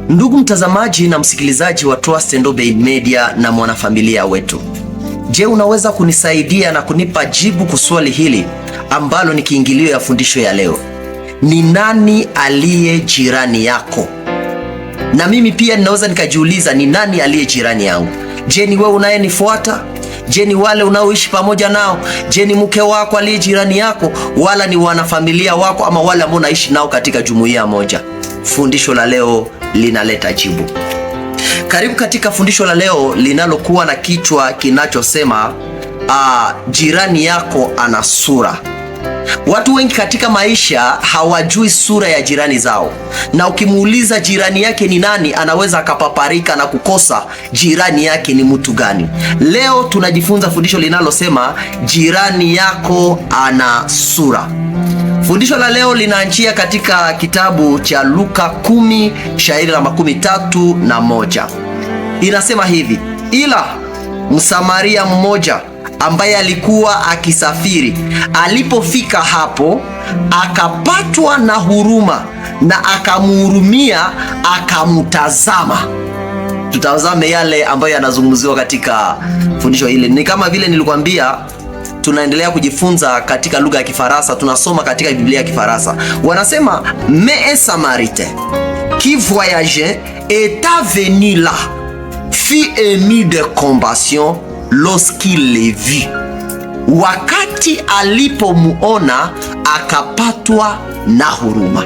Ndugu mtazamaji na msikilizaji wa Trust and Obey Media na mwanafamilia wetu, je, unaweza kunisaidia na kunipa jibu kwa swali hili ambalo ni kiingilio ya fundisho ya leo? Ni nani aliye jirani yako? Na mimi pia ninaweza nikajiuliza, ni nani aliye jirani yangu? Je, ni wewe unayenifuata? Je, ni wale unaoishi pamoja nao? Je, ni mke wako aliye jirani yako, wala ni wanafamilia wako, ama wale ambao unaishi nao katika jumuiya moja? Fundisho la leo linaleta jibu. Karibu katika fundisho la leo linalokuwa na kichwa kinachosema jirani yako ana sura. Watu wengi katika maisha hawajui sura ya jirani zao, na ukimuuliza jirani yake ni nani, anaweza akapaparika na kukosa jirani yake ni mtu gani. Leo tunajifunza fundisho linalosema jirani yako ana sura. Fundisho la leo linaanzia katika kitabu cha Luka 10 shairi la 31. Inasema hivi: ila Msamaria mmoja ambaye alikuwa akisafiri, alipofika hapo akapatwa na huruma na akamhurumia, akamtazama. Tutazame yale ambayo yanazungumziwa katika fundisho hili. Ni kama vile nilikwambia, tunaendelea kujifunza katika lugha ya Kifaransa, tunasoma katika Biblia ya Kifaransa. Wanasema mais un Samaritain qui voyageait était venu là, fut ému de compassion lorsqu'il le vit. Wakati alipomuona akapatwa na huruma.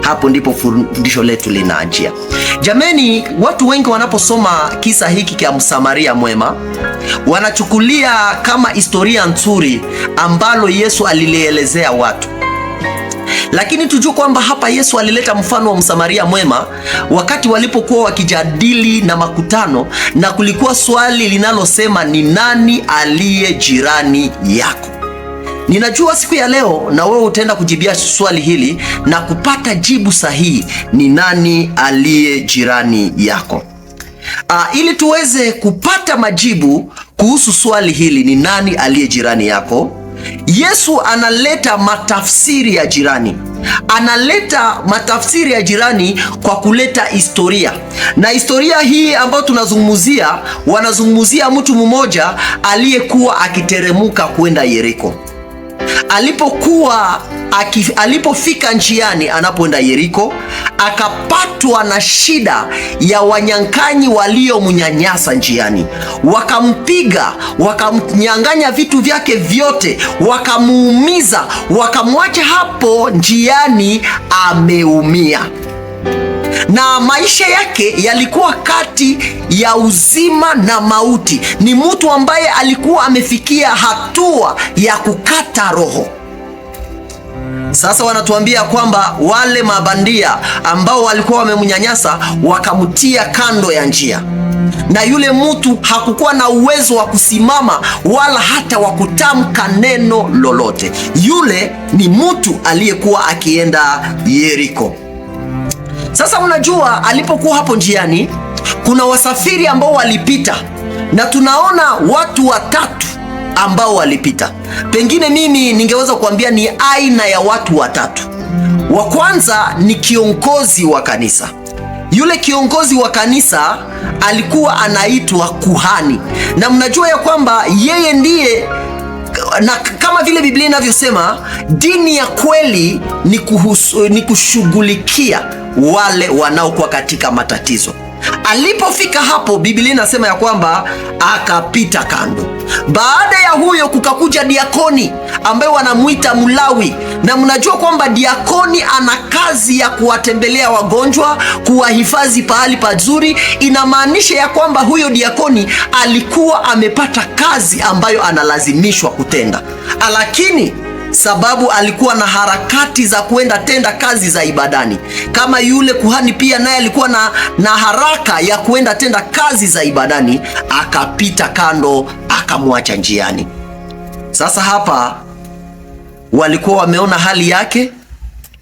Hapo ndipo fundisho letu linaanzia. Jameni, watu wengi wanaposoma kisa hiki cha Msamaria mwema wanachukulia kama historia nzuri ambalo Yesu alilielezea watu. Lakini tujue kwamba hapa Yesu alileta mfano wa Msamaria mwema wakati walipokuwa wakijadili na makutano, na kulikuwa swali linalosema ni nani aliye jirani yako? Ninajua siku ya leo na wewe utaenda kujibia swali hili na kupata jibu sahihi, ni nani aliye jirani yako. Ili tuweze kupata majibu kuhusu swali hili, ni nani aliye jirani yako, Yesu analeta matafsiri ya jirani. Analeta matafsiri ya jirani kwa kuleta historia. Na historia hii ambayo tunazungumzia, wanazungumzia mtu mmoja aliyekuwa akiteremuka kwenda Yeriko. Alipofika njiani anapoenda Yeriko, akapatwa na shida ya wanyankanyi waliomnyanyasa njiani. Wakampiga, wakamnyang'anya vitu vyake vyote, wakamuumiza, wakamwacha hapo njiani ameumia. Na maisha yake yalikuwa kati ya uzima na mauti. Ni mtu ambaye alikuwa amefikia hatua ya kukata roho. Sasa wanatuambia kwamba wale mabandia ambao walikuwa wamemnyanyasa wakamtia kando ya njia, na yule mtu hakukuwa na uwezo wa kusimama wala hata wa kutamka neno lolote. Yule ni mtu aliyekuwa akienda Yeriko. Sasa unajua, alipokuwa hapo njiani kuna wasafiri ambao walipita, na tunaona watu watatu ambao walipita. Pengine mimi ningeweza kuambia ni aina ya watu watatu. Wa kwanza ni kiongozi wa kanisa. Yule kiongozi wa kanisa alikuwa anaitwa kuhani, na mnajua ya kwamba yeye ndiye, na kama vile Biblia inavyosema, dini ya kweli ni kushughulikia wale wanaokuwa katika matatizo. Alipofika hapo, Biblia inasema ya kwamba akapita kando. Baada ya huyo kukakuja diakoni ambaye wanamuita Mlawi, na mnajua kwamba diakoni ana kazi ya kuwatembelea wagonjwa, kuwahifadhi pahali pazuri. Inamaanisha ya kwamba huyo diakoni alikuwa amepata kazi ambayo analazimishwa kutenda, lakini sababu alikuwa na harakati za kuenda tenda kazi za ibadani, kama yule kuhani pia naye alikuwa na haraka ya kuenda tenda kazi za ibadani, akapita kando, akamwacha njiani. Sasa hapa walikuwa wameona hali yake,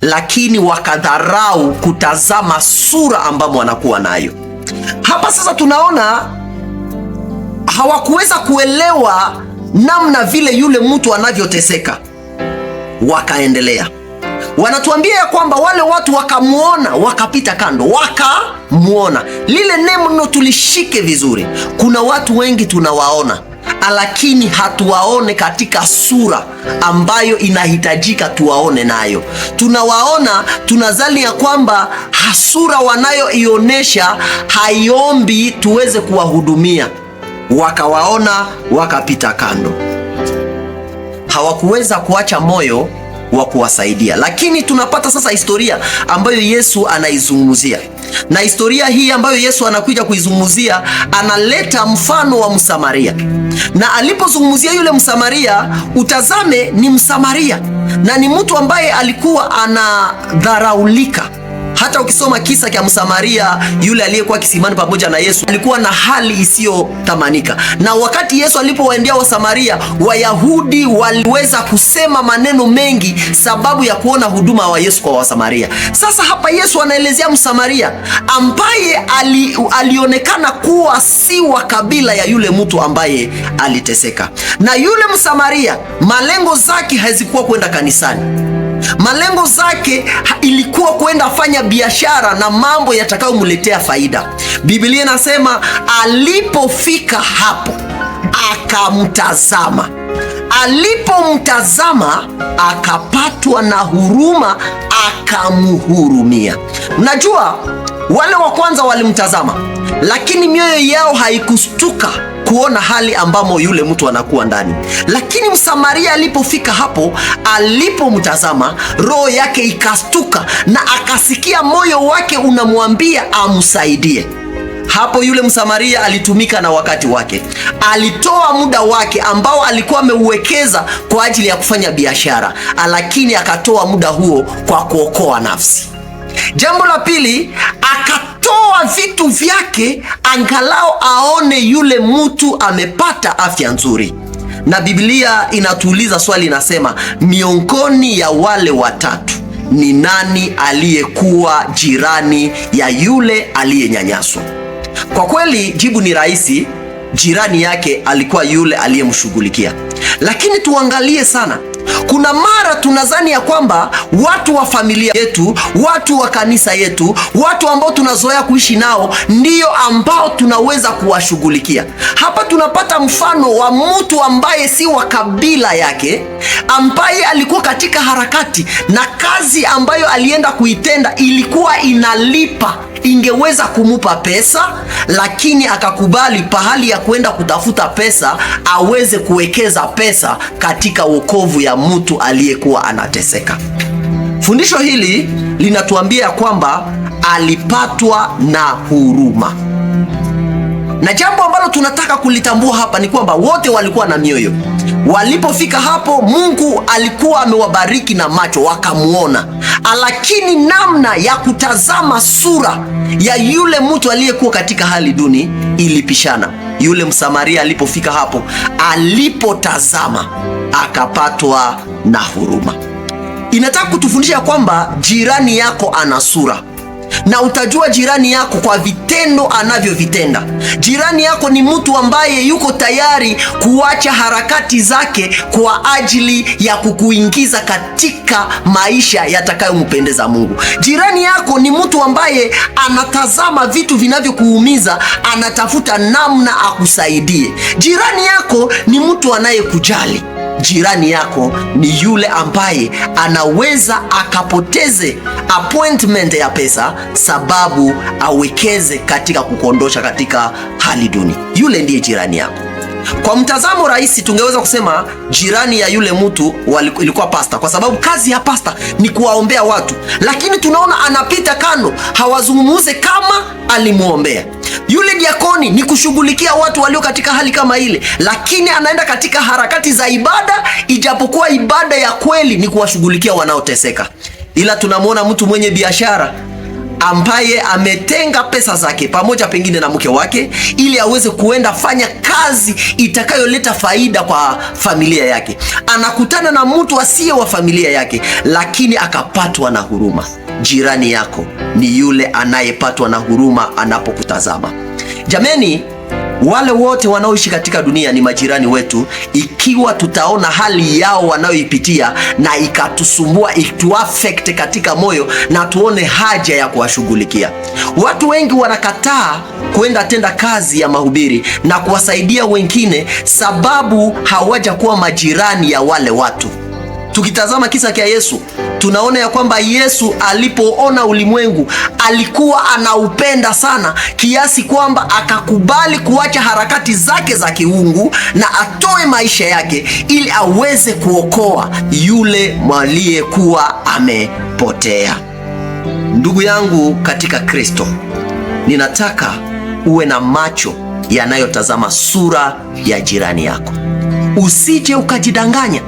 lakini wakadharau kutazama sura ambamo anakuwa nayo. Hapa sasa tunaona hawakuweza kuelewa namna vile yule mtu anavyoteseka. Wakaendelea. Wanatuambia ya kwamba wale watu wakamuona, wakapita kando, wakamuona. Lile neno tulishike vizuri. Kuna watu wengi tunawaona, lakini hatuwaone katika sura ambayo inahitajika tuwaone nayo. Tunawaona, tunazani ya kwamba sura wanayoionyesha haiombi tuweze kuwahudumia. Wakawaona, wakapita kando. Hawakuweza kuacha moyo wa kuwasaidia. Lakini tunapata sasa historia ambayo Yesu anaizungumzia. Na historia hii ambayo Yesu anakuja kuizungumzia, analeta mfano wa Msamaria. Na alipozungumzia yule Msamaria, utazame ni Msamaria na ni mtu ambaye alikuwa anadharaulika. Hata ukisoma kisa cha Msamaria yule aliyekuwa kisimani pamoja na Yesu, alikuwa na hali isiyotamanika. Na wakati Yesu alipowaendea Wasamaria, Wayahudi waliweza kusema maneno mengi sababu ya kuona huduma wa Yesu kwa Wasamaria. Sasa hapa Yesu anaelezea Msamaria ambaye alionekana kuwa si wa kabila ya yule mtu ambaye aliteseka. Na yule Msamaria malengo zake hazikuwa kwenda kanisani. Malengo zake ilikuwa kwenda fanya biashara na mambo yatakayomletea faida. Biblia inasema alipofika hapo akamtazama. Alipomtazama akapatwa na huruma, akamhurumia. Unajua, wale wa kwanza walimtazama, lakini mioyo yao haikustuka kuona hali ambamo yule mtu anakuwa ndani. Lakini Msamaria alipofika hapo, alipomtazama, roho yake ikastuka na akasikia moyo wake unamwambia amsaidie. Hapo yule Msamaria alitumika na wakati wake. Alitoa muda wake ambao alikuwa ameuwekeza kwa ajili ya kufanya biashara, lakini akatoa muda huo kwa kuokoa nafsi. Jambo la pili, akatoa vitu vyake angalau aone yule mtu amepata afya nzuri. Na Biblia inatuuliza swali, inasema miongoni ya wale watatu ni nani aliyekuwa jirani ya yule aliyenyanyaswa? Kwa kweli jibu ni rahisi, jirani yake alikuwa yule aliyemshughulikia. Lakini tuangalie sana. Kuna mara tunazani ya kwamba watu wa familia yetu, watu wa kanisa yetu, watu ambao tunazoea kuishi nao ndio ambao tunaweza kuwashughulikia. Hapa tunapata mfano wa mtu ambaye si wa kabila yake, ambaye alikuwa katika harakati na kazi ambayo alienda kuitenda ilikuwa inalipa, ingeweza kumupa pesa, lakini akakubali pahali ya kwenda kutafuta pesa aweze kuwekeza pesa katika wokovu ya mtu aliyekuwa anateseka. Fundisho hili linatuambia kwamba alipatwa na huruma. Na jambo ambalo tunataka kulitambua hapa ni kwamba wote walikuwa na mioyo. Walipofika hapo, Mungu alikuwa amewabariki na macho, wakamuona. Lakini namna ya kutazama sura ya yule mtu aliyekuwa katika hali duni ilipishana. Yule Msamaria alipofika hapo, alipotazama akapatwa na huruma. Inataka kutufundisha kwamba jirani yako ana sura. Na utajua jirani yako kwa vitendo anavyovitenda. Jirani yako ni mtu ambaye yuko tayari kuacha harakati zake kwa ajili ya kukuingiza katika maisha yatakayompendeza Mungu. Jirani yako ni mtu ambaye anatazama vitu vinavyokuumiza, anatafuta namna akusaidie. Jirani yako ni mtu anayekujali. Jirani yako ni yule ambaye anaweza akapoteze appointment ya pesa sababu awekeze katika kukuondosha katika hali duni. Yule ndiye jirani yako. Kwa mtazamo rahisi tungeweza kusema jirani ya yule mtu ilikuwa pasta, kwa sababu kazi ya pasta ni kuwaombea watu. Lakini tunaona anapita kando, hawazungumuze kama alimuombea. Yule diakoni ni kushughulikia watu walio katika hali kama ile, lakini anaenda katika harakati za ibada, ijapokuwa ibada ya kweli ni kuwashughulikia wanaoteseka. Ila tunamwona mtu mwenye biashara ambaye ametenga pesa zake pamoja pengine na mke wake ili aweze kuenda fanya kazi itakayoleta faida kwa familia yake. Anakutana na mtu asiye wa familia yake, lakini akapatwa na huruma. Jirani yako ni yule anayepatwa na huruma anapokutazama. Jameni, Wale wote wanaoishi katika dunia ni majirani wetu, ikiwa tutaona hali yao wanayoipitia na ikatusumbua, ituaffect katika moyo na tuone haja ya kuwashughulikia. Watu wengi wanakataa kwenda tenda kazi ya mahubiri na kuwasaidia wengine sababu hawajakuwa majirani ya wale watu. Tukitazama kisa cha Yesu, tunaona ya kwamba Yesu alipoona ulimwengu alikuwa anaupenda sana kiasi kwamba akakubali kuacha harakati zake za kiungu na atoe maisha yake ili aweze kuokoa yule aliyekuwa amepotea. Ndugu yangu katika Kristo, ninataka uwe na macho yanayotazama sura ya jirani yako. Usije ukajidanganya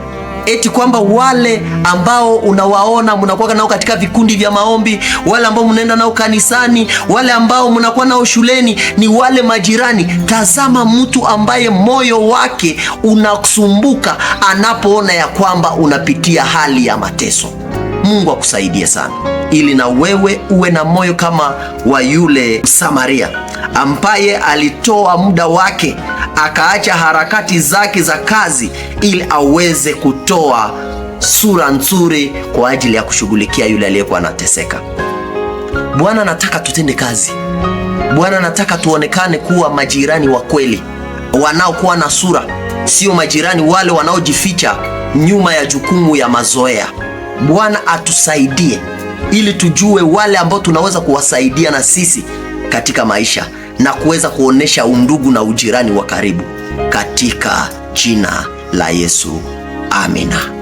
eti kwamba wale ambao unawaona mnakuwa nao katika vikundi vya maombi, wale ambao mnaenda nao kanisani, wale ambao mnakuwa nao shuleni ni wale majirani. Tazama mtu ambaye moyo wake unasumbuka anapoona ya kwamba unapitia hali ya mateso. Mungu akusaidie sana ili na wewe uwe na moyo kama wa yule Samaria ambaye alitoa muda wake akaacha harakati zake za kazi ili aweze kutoa sura nzuri kwa ajili ya kushughulikia yule aliyekuwa anateseka. Bwana anataka tutende kazi. Bwana anataka tuonekane kuwa majirani wa kweli, wanaokuwa na sura, sio majirani wale wanaojificha nyuma ya jukumu ya mazoea. Bwana atusaidie ili tujue wale ambao tunaweza kuwasaidia na sisi katika maisha na kuweza kuonesha undugu na ujirani wa karibu katika jina la Yesu. Amina.